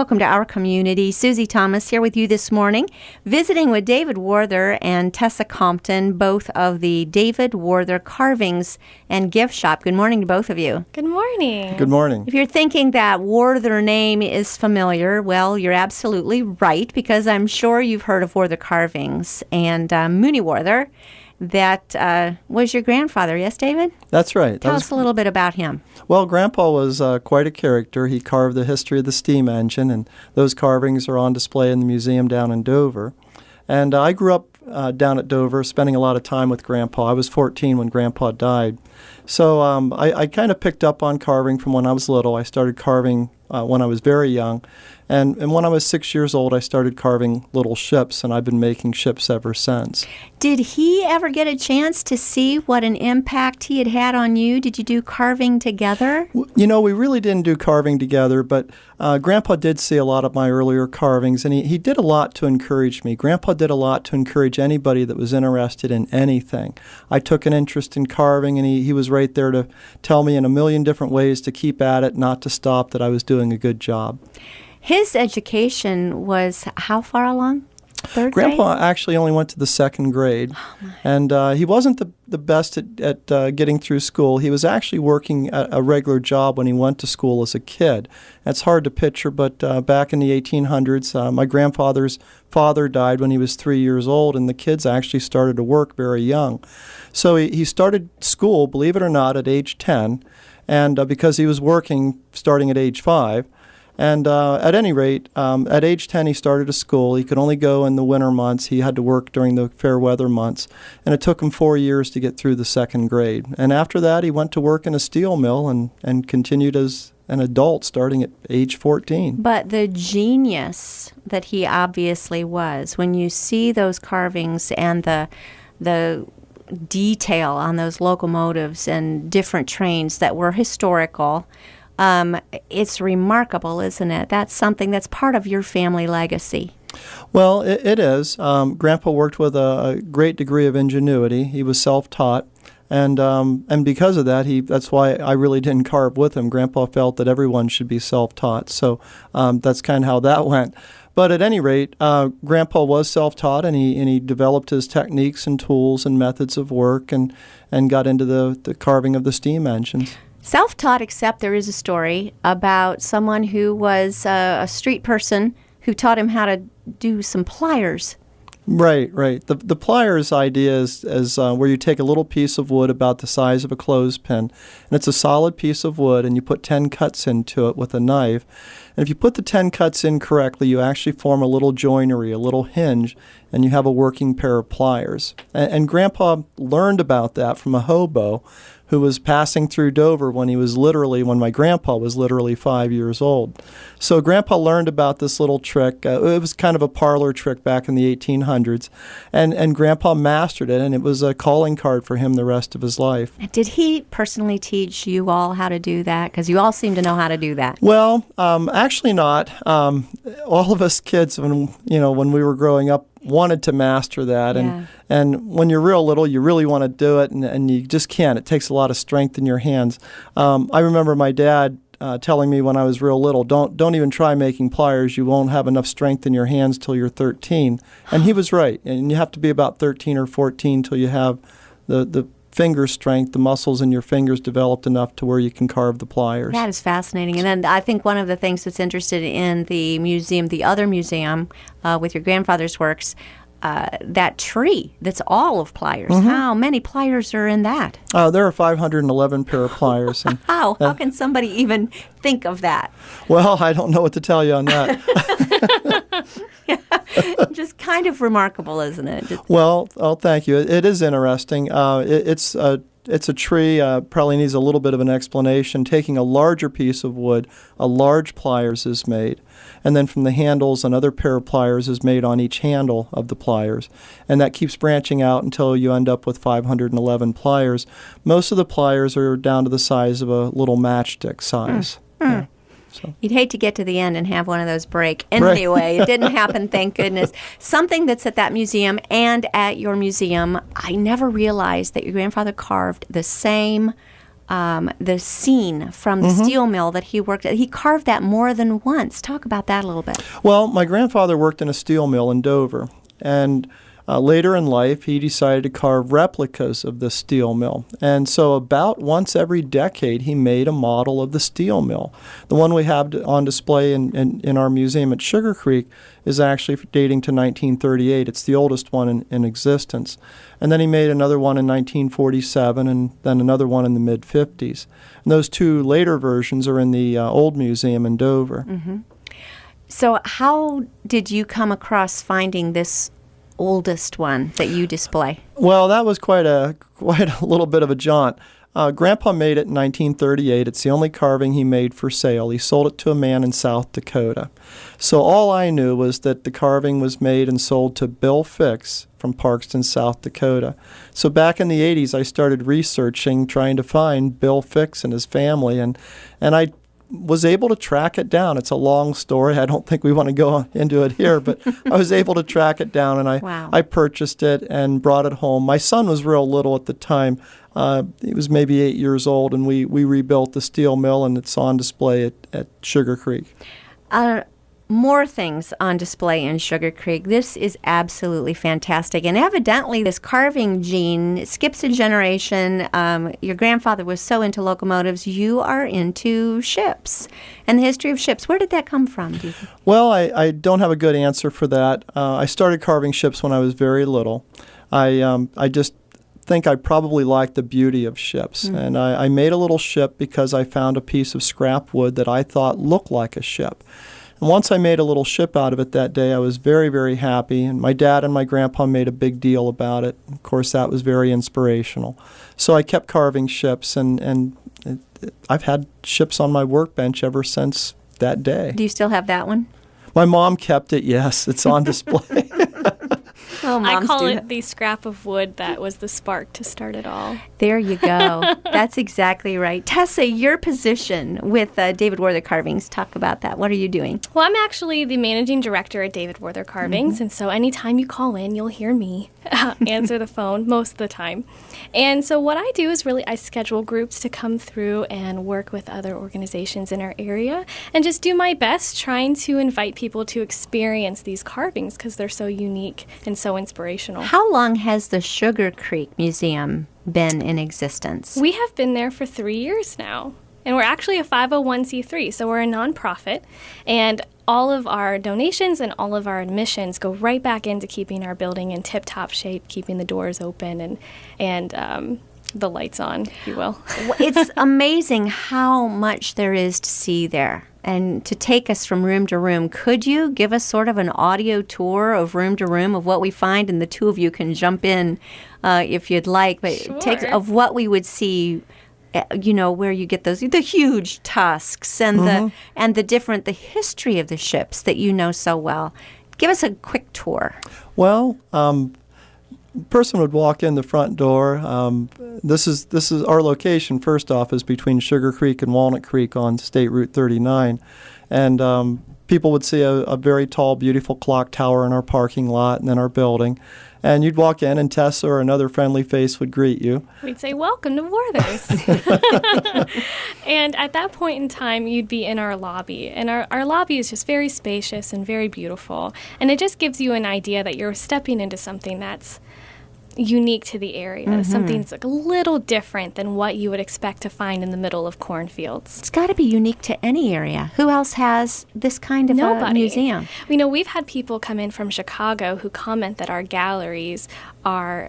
welcome to our community. Susie Thomas here with you this morning, visiting with David Warther and Tessa Compton, both of the David Warther Carvings and Gift Shop. Good morning to both of you. Good morning. Good morning. If you're thinking that Warther name is familiar, well, you're absolutely right, because I'm sure you've heard of Warther Carvings and Mooney Warther. That was your grandfather, yes, David? That's right. Tell us a little bit about him. Well, Grandpa was quite a character. He carved the history of the steam engine, and those carvings are on display in the museum down in Dover. And I grew up down at Dover, spending a lot of time with Grandpa. I was 14 when Grandpa died. So I kind of picked up on carving from when I was little. I started carving when I was very young. And when I was 6 years old, I started carving little ships, and I've been making ships ever since. Did he ever get a chance to see what an impact he had had on you? Did you do carving together? You know, we really didn't do carving together, but Grandpa did see a lot of my earlier carvings, and he did a lot to encourage me. Grandpa did a lot to encourage anybody that was interested in anything. I took an interest in carving, and he was right there to tell me in a million different ways to keep at it, not to stop, that I was doing a good job. His education was how far along? Third Grandpa grade? actually only went to the second grade, and he wasn't the best at getting through school. He was actually working a regular job when he went to school as a kid. That's hard to picture, but back in the 1800s, my grandfather's father died when he was 3 years old, and the kids actually started to work very young. So he started school, believe it or not, at age 10, and because he was working starting at age 5. And at any rate, at age 10, he started a school. He could only go in the winter months. He had to work during the fair weather months. And it took him 4 years to get through the second grade. And after that, he went to work in a steel mill and continued as an adult starting at age 14. But the genius that he obviously was, when you see those carvings and the detail on those locomotives and different trains that were historical, it's remarkable, isn't it? That's something that's part of your family legacy. Well, it is. Grandpa worked with a great degree of ingenuity. He was self-taught, and because of that, that's why I really didn't carve with him. Grandpa felt that everyone should be self-taught, so that's kind of how that went. But at any rate, Grandpa was self-taught, and he developed his techniques and tools and methods of work, and got into the carving of the steam engines. Self-taught, except there is a story about someone who was a street person who taught him how to do some pliers. Right. The pliers idea is where you take a little piece of wood about the size of a clothespin, and it's a solid piece of wood, and you put 10 cuts into it with a knife. And if you put the 10 cuts in correctly, you actually form a little joinery, a little hinge, and you have a working pair of pliers. And Grandpa learned about that from a hobo who was passing through Dover when my grandpa was literally 5 years old. So Grandpa learned about this little trick. It was kind of a parlor trick back in the 1800s, and Grandpa mastered it, and it was a calling card for him the rest of his life. Did he personally teach you all how to do that? Because you all seem to know how to do that. Well, actually not. All of us kids, when we were growing up, wanted to master that, and when you're real little, you really want to do it, and you just can't. It takes a lot of strength in your hands. I remember my dad telling me when I was real little, don't even try making pliers. You won't have enough strength in your hands till you're 13, and he was right. And you have to be about 13 or 14 till you have the finger strength, the muscles in your fingers developed enough to where you can carve the pliers. That is fascinating. And then I think one of the things that's interested in the museum, the other museum with your grandfather's works, that tree that's all of pliers. Mm-hmm. How many pliers are in that? There are 511 pair of pliers. And, How can somebody even think of that? Well, I don't know what to tell you on that. Just kind of remarkable, isn't it? Well, thank you. It is interesting. It's a tree, probably needs a little bit of an explanation. Taking a larger piece of wood, a large pliers is made. And then from the handles, another pair of pliers is made on each handle of the pliers. And that keeps branching out until you end up with 511 pliers. Most of the pliers are down to the size of a little matchstick size. Yeah. So. You'd hate to get to the end and have one of those break. Anyway, It didn't happen, thank goodness. Something that's at that museum and at your museum, I never realized that your grandfather carved the same the scene from the steel mill that he worked at. He carved that more than once. Talk about that a little bit. Well, my grandfather worked in a steel mill in Dover, and later in life, he decided to carve replicas of the steel mill. And so about once every decade, he made a model of the steel mill. The one we have on display in our museum at Sugar Creek is actually dating to 1938. It's the oldest one in existence. And then he made another one in 1947 and then another one in the mid-50s. And those two later versions are in the old museum in Dover. Mm-hmm. So how did you come across finding this oldest one that you display? Well, that was quite a little bit of a jaunt. Grandpa made it in 1938. It's the only carving he made for sale. He sold it to a man in South Dakota. So all I knew was that the carving was made and sold to Bill Fix from Parkston, South Dakota. So back in the 80s, I started researching, trying to find Bill Fix and his family, and I was able to track it down. It's a long story. I don't think we want to go into it here, but I was able to track it down, and I purchased it and brought it home. My son was real little at the time. He was maybe 8 years old, and we rebuilt the steel mill, and it's on display at Sugar Creek. More things on display in Sugar Creek. This is absolutely fantastic. And evidently, this carving gene skips a generation. Your grandfather was so into locomotives. You are into ships and the history of ships. Where did that come from, do you think? Well, I don't have a good answer for that. I started carving ships when I was very little. I just think I probably liked the beauty of ships. Mm-hmm. And I made a little ship because I found a piece of scrap wood that I thought looked like a ship. And once I made a little ship out of it that day, I was very, very happy. And my dad and my grandpa made a big deal about it. Of course, that was very inspirational. So I kept carving ships, and I've had ships on my workbench ever since that day. Do you still have that one? My mom kept it, yes. It's on display. Oh, I call it the scrap of wood that was the spark to start it all. There you go. That's exactly right. Tessa, your position with David Werther Carvings, talk about that. What are you doing? Well, I'm actually the managing director at David Werther Carvings, and so anytime you call in, you'll hear me answer the phone most of the time. And so what I do is really I schedule groups to come through and work with other organizations in our area and just do my best trying to invite people to experience these carvings because they're so unique and so inspirational. How long has the Sugar Creek Museum been in existence? We have been there for 3 years now. And we're actually a 501c3, so we're a nonprofit. And all of our donations and all of our admissions go right back into keeping our building in tip-top shape, keeping the doors open and the lights on, if you will. It's amazing how much there is to see there. And to take us from room to room, could you give us sort of an audio tour of room to room of what we find? And the two of you can jump in if you'd like. But Sure. take of what we would see, where you get the huge tusks and the history of the ships that you know so well. Give us a quick tour. Well, person would walk in the front door. This is our location. First off, is between Sugar Creek and Walnut Creek on State Route 39, and people would see a very tall, beautiful clock tower in our parking lot and then our building. And you'd walk in, and Tessa or another friendly face would greet you. We'd say, "Welcome to Werther's." And at that point in time, you'd be in our lobby. And our lobby is just very spacious and very beautiful. And it just gives you an idea that you're stepping into something that's unique to the area, something that's like a little different than what you would expect to find in the middle of cornfields. It's got to be unique to any area. Who else has this kind of a museum? We've had people come in from Chicago who comment that our galleries are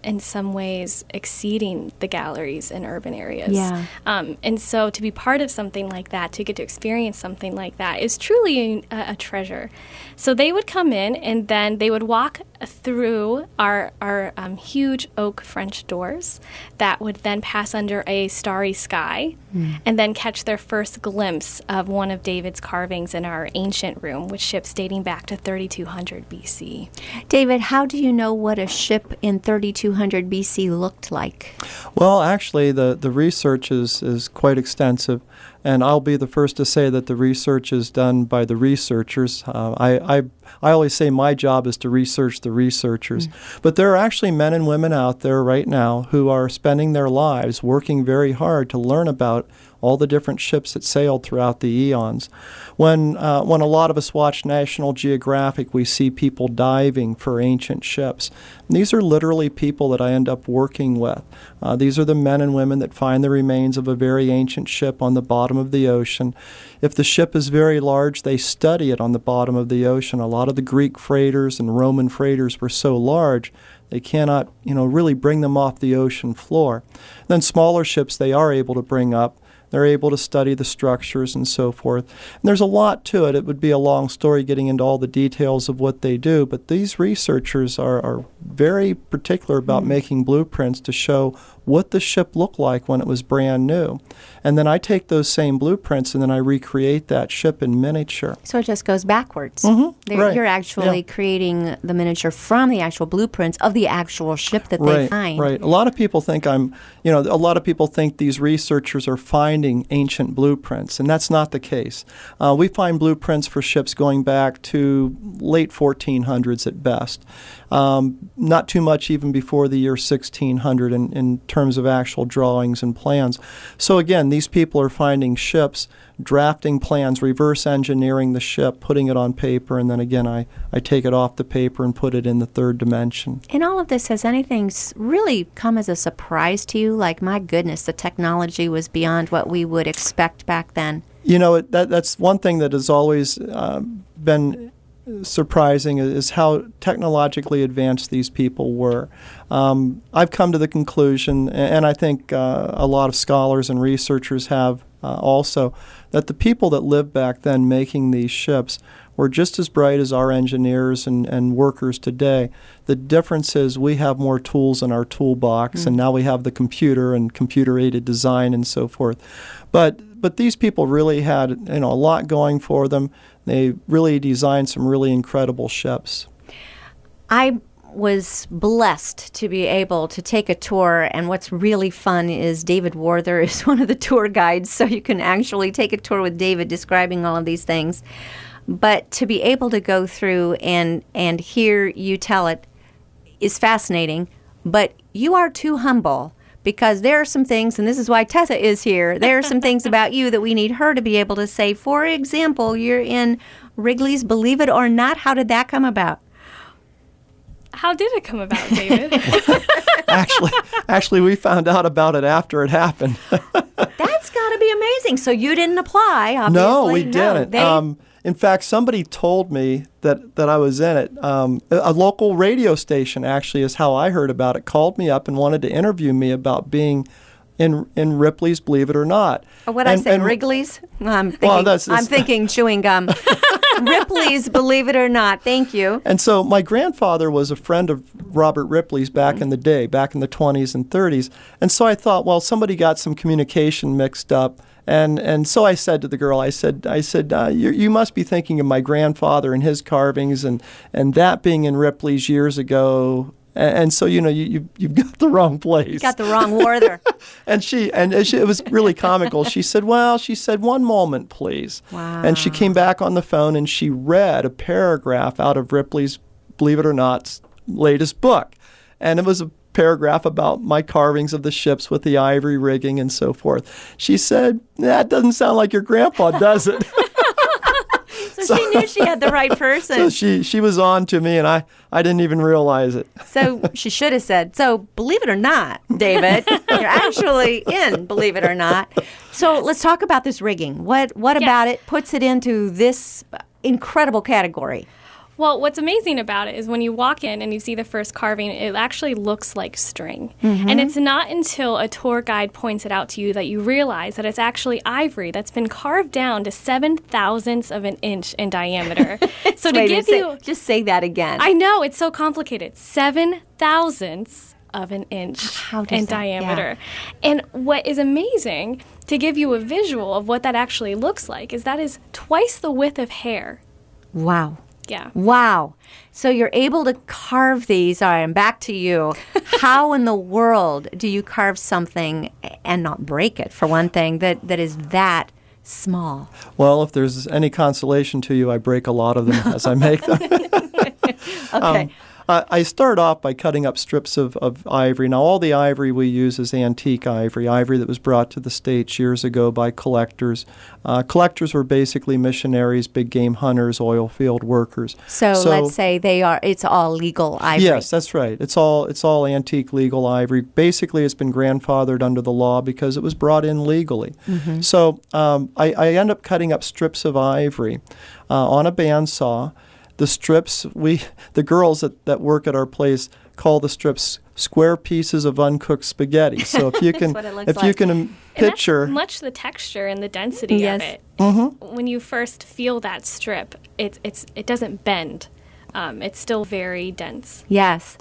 in some ways exceeding the galleries in urban areas. Yeah. And so to be part of something like that, to get to experience something like that is truly a treasure. So they would come in and then they would walk through our huge oak French doors that would then pass under a starry sky and then catch their first glimpse of one of David's carvings in our ancient room, with ships dating back to 3200 BC. David, how do you know what a ship in 3200 BC looked like? Well, actually, the research is quite extensive. And I'll be the first to say that the research is done by the researchers. I always say my job is to research the researchers. But there are actually men and women out there right now who are spending their lives working very hard to learn about all the different ships that sailed throughout the eons. When a lot of us watch National Geographic, we see people diving for ancient ships. And these are literally people that I end up working with. These are the men and women that find the remains of a very ancient ship on the bottom of the ocean. If the ship is very large, they study it on the bottom of the ocean. A lot of the Greek freighters and Roman freighters were so large, they cannot, really bring them off the ocean floor. Then smaller ships they are able to bring up. They're able to study the structures and so forth. And there's a lot to it. It would be a long story getting into all the details of what they do, but these researchers are very particular about making blueprints to show what the ship looked like when it was brand new. And then I take those same blueprints and then I recreate that ship in miniature. So it just goes backwards. Right. You're actually creating the miniature from the actual blueprints of the actual ship that they find. Right. A lot of people think these researchers are finding ancient blueprints, and that's not the case. We find blueprints for ships going back to late 1400s at best. Not too much even before the year 1600 in terms of actual drawings and plans. So again, these people are finding ships, drafting plans, reverse engineering the ship, putting it on paper, and then again I take it off the paper and put it in the third dimension. In all of this, has anything really come as a surprise to you? Like, my goodness, the technology was beyond what we would expect back then. That's one thing that has always been surprising is how technologically advanced these people were. I've come to the conclusion, and I think a lot of scholars and researchers have also, that the people that lived back then making these ships were just as bright as our engineers and workers today. The difference is we have more tools in our toolbox, and now we have the computer and computer-aided design and so forth. But these people really had a lot going for them. They really designed some really incredible ships. I was blessed to be able to take a tour, and what's really fun is David Warther is one of the tour guides, so you can actually take a tour with David describing all of these things. But to be able to go through and hear you tell it is fascinating, but you are too humble, because there are some things, and this is why Tessa is here, there are some things about you that we need her to be able to say. For example, you're in Wrigley's Believe It or Not. How did that come about? How did it come about, David? Actually, we found out about it after it happened. That's got to be amazing. So you didn't apply, obviously. No, we didn't. In fact, somebody told me that I was in it. A local radio station, actually, is how I heard about it, called me up and wanted to interview me about being in Ripley's Believe It or Not. What I said, Wrigley's? I'm thinking chewing gum. Ripley's Believe It or Not. Thank you. And so my grandfather was a friend of Robert Ripley's back in the day, back in the 20s and 30s. And so I thought, well, somebody got some communication mixed up. And so I said to the girl, I said, you must be thinking of my grandfather and his carvings and that being in Ripley's years ago. And so, you've got the wrong place. Got the wrong Warther. and it was really comical. She said, one moment, please. Wow. And she came back on the phone and she read a paragraph out of Ripley's Believe It or Not's latest book. And it was a paragraph about my carvings of the ships with the ivory rigging and so forth. She said, that doesn't sound like your grandpa, does it? So she knew she had the right person. So she was on to me, and I didn't even realize it. So she should have said, so believe it or not, David, you're actually in Believe It or Not. So let's talk about this rigging. What about it puts it into this incredible category? Well, what's amazing about it is when you walk in and you see the first carving, it actually looks like string. Mm-hmm. And it's not until a tour guide points it out to you that you realize that it's actually ivory that's been carved down to 7/1000ths of an inch in diameter. So to give you... Just say that again. I know, it's so complicated. 7/1000ths of an inch in diameter. Yeah. And what is amazing, to give you a visual of what that actually looks like, is that is twice the width of hair. Wow. Yeah. Wow. So you're able to carve these. All right, I'm back to you. How in the world do you carve something and not break it, for one thing, that is that small. Well, if there's any consolation to you, I break a lot of them as I make them. Okay. I start off by cutting up strips of ivory. Now, all the ivory we use is antique ivory that was brought to the States years ago by collectors. Collectors were basically missionaries, big game hunters, oil field workers. So let's say it's all legal ivory. Yes, that's right. It's all antique legal ivory. Basically, it's been grandfathered under the law because it was brought in legally. Mm-hmm. So I end up cutting up strips of ivory on a bandsaw. The strips, the girls that work at our place call the strips square pieces of uncooked spaghetti. So if you can, what it looks if you like. can And picture, that's much the texture and the density Yes. of it. Mm-hmm. When you first feel that strip, it doesn't bend. It's still very dense. Yes.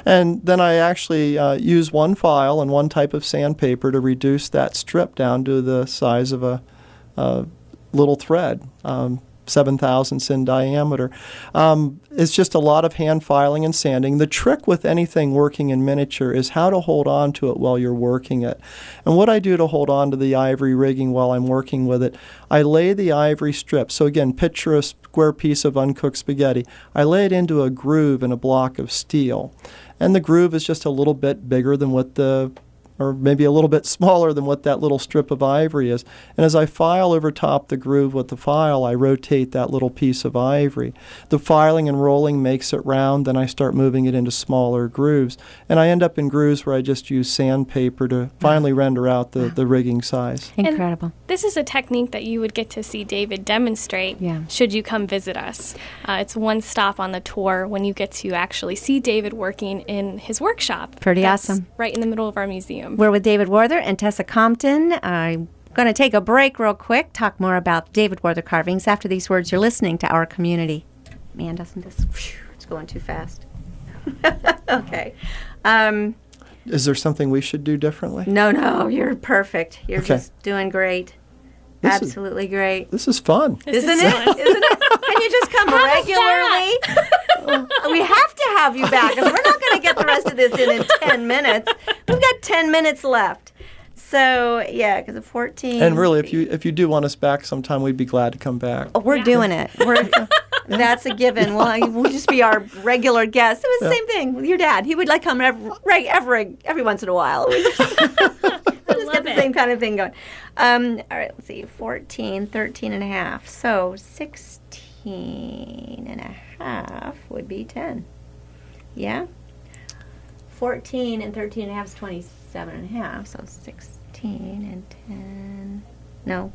and then I actually use one file and one type of sandpaper to reduce that strip down to the size of a little thread. 7 thousandths in diameter. It's just a lot of hand filing and sanding. The trick with anything working in miniature is how to hold on to it while you're working it. And what I do to hold on to the ivory rigging while I'm working with it, I lay the ivory strip. So again, picture a square piece of uncooked spaghetti. I lay it into a groove in a block of steel. And the groove is just a little bit bigger than or maybe a little bit smaller than what that little strip of ivory is. And as I file over top the groove with the file, I rotate that little piece of ivory. The filing and rolling makes it round, then I start moving it into smaller grooves. And I end up in grooves where I just use sandpaper to finally render out the rigging size. Incredible. This is a technique that you would get to see David demonstrate Yeah. should you come visit us. It's one stop on the tour when you get to actually see David working in his workshop. Pretty That's awesome. right in the middle of our museum. We're with David Werther and Tessa Compton. I'm going to take a break real quick, talk more about David Werther carvings after these words. You're listening to Our Community. Man, doesn't this, it's going too fast. Okay. Is there something we should do differently? No, you're perfect. You're Okay. just doing great. This is- Absolutely great. This is fun. This Isn't is it? fun. Isn't it? Can you just come regularly? We have to have you back because we're not going to get the rest of this in 10 minutes. We've got 10 minutes left. So, yeah, because of 14. And really, if you do want us back sometime, we'd be glad to come back. Oh, we're doing it. That's a given. We'll just be our regular guest. It was the same thing with your dad. He would like come every once in a while. We just get the same kind of thing going. All right, let's see. 14, 13 and a half. So 16 and a half would be 10. Yeah? 14 and 13 and a half is 27 and a half. So 16 and 10. No.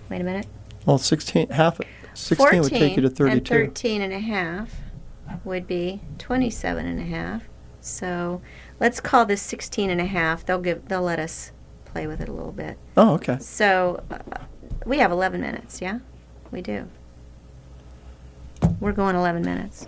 Wait a minute. Well, 16 would take you to 32. And 13 and a half would be 27 and a half. So let's call this 16 and a half. They'll let us play with it a little bit. Oh, okay. So we have 11 minutes, yeah? We do. We're going 11 minutes.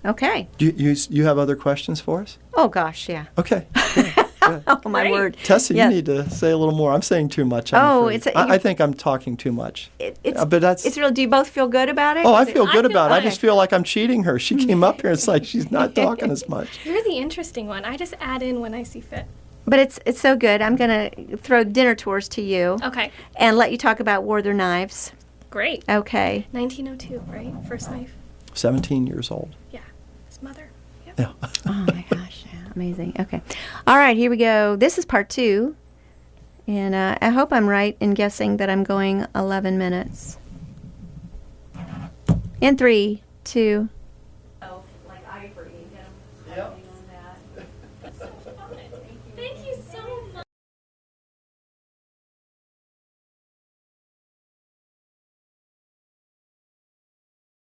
Okay. Do you have other questions for us? Oh, gosh, yeah. Okay. Good, good. Oh, my Great. word. Tessa, Yes. you need to say a little more. I'm saying too much. Oh, afraid. it's I think I'm talking too much. But that's. It's real. Do you both feel good about it? Oh, I Is it- feel good feel about it. I good. just feel like I'm cheating her. She came up here. It's like she's not talking as much. You're the interesting one. I just add in when I see fit. But it's so good. I'm going to throw dinner tours to you Okay, and let you talk about Werther knives. great. Okay. 1902, right? First knife. 17 years old. Yeah, his mother. Yep. Yeah. Oh my gosh, yeah, amazing. Okay. All right, here we go. This is part 2. And I hope I'm right in guessing that I'm going 11 minutes. In 3, 2,